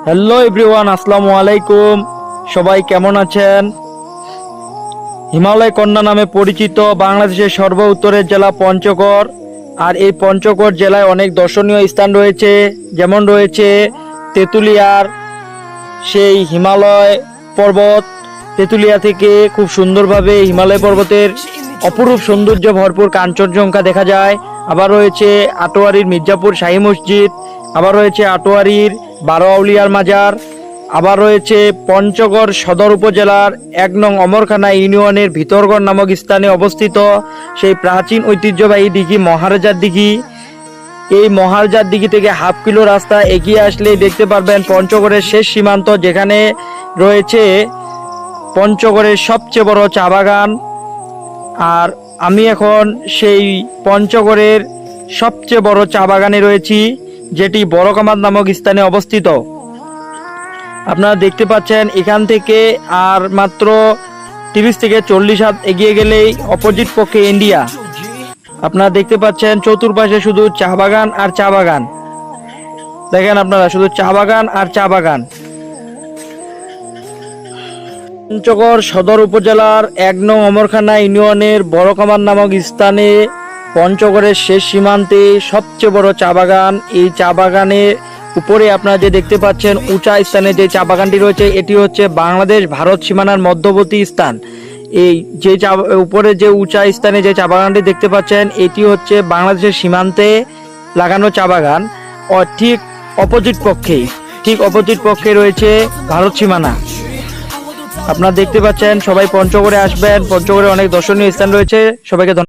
Hello everyone, আসসালামু আলাইকুম। সবাই কেমন আছেন? হিমালয় কন্যা নামে পরিচিত বাংলাদেশের সর্ব উত্তরের জেলা পঞ্চগড়। আর এই পঞ্চগড় জেলায় অনেক দর্শনীয় স্থান রয়েছে, যেমন রয়েছে তেঁতুলিয়ার সেই হিমালয় পর্বত। তেঁতুলিয়া থেকে খুব সুন্দরভাবে হিমালয় পর্বতের অপরূপ সৌন্দর্য ভরপুর কাঞ্চনজঙ্ঘা দেখা যায়। আবার রয়েছে আটোয়ারির মির্জাপুর শাহী মসজিদ, আবার রয়েছে আটোয়ারির 12 আউলিয়ার মাজার, আবার রয়েছে পঞ্চগড় সদর উপজেলার 1 নং অমরখানা ইউনিয়নের ভিতরগড় নামক স্থানে অবস্থিত সেই প্রাচীন ঐতিহ্যবাহী দিঘি মহারাজার দিঘি। এই মহারাজার দিঘি থেকে হাফ কিলো রাস্তা এগিয়ে আসলেই দেখতে পারবেন পঞ্চগড়ের শেষ সীমান্ত, যেখানে রয়েছে পঞ্চগড়ের সবচেয়ে বড় চা বাগান। আর আমি এখন সেই পঞ্চগড়ের সবচেয়ে বড় চা বাগানে রয়েছি, যেটি বড়কামার নামক স্থানে অবস্থিত। আপনারা দেখতে পাচ্ছেন এখান থেকে আর মাত্র 30 থেকে 40 হাত এগিয়ে গেলেই অপোজিট পক্ষে ইন্ডিয়া। আপনারা দেখতে পাচ্ছেন চতুর্পাশে শুধু চা বাগান আর চা বাগান। দেখেন আপনারা, শুধু চা বাগান আর চা বাগান। পঞ্চগড় সদর উপজেলার 1 নং অমরখানা ইউনিয়নের বড়কামার নামক স্থানে পঞ্চগড়ের শেষ সীমান্তে সবচেয়ে বড় চা বাগান। এই চা বাগানের উপরে আপনারা যে দেখতে পাচ্ছেন উঁচা স্থানে যে চা বাগানটি রয়েছে, এটি হচ্ছে বাংলাদেশ ভারত সীমানার মধ্যবর্তী স্থান। এই যে উপরে যে উঁচা স্থানে যে চা বাগানটি দেখতে পাচ্ছেন, এটি হচ্ছে বাংলাদেশের সীমান্তে লাগানো চা বাগান। ঠিক অপোজিট পক্ষে রয়েছে ভারত সীমানা। আপনারা দেখতে পাচ্ছেন, সবাই পঞ্চগড়ে আসবেন। পঞ্চগড়ে অনেক দর্শনীয় স্থান রয়েছে। সবাইকে ধন্যবাদ।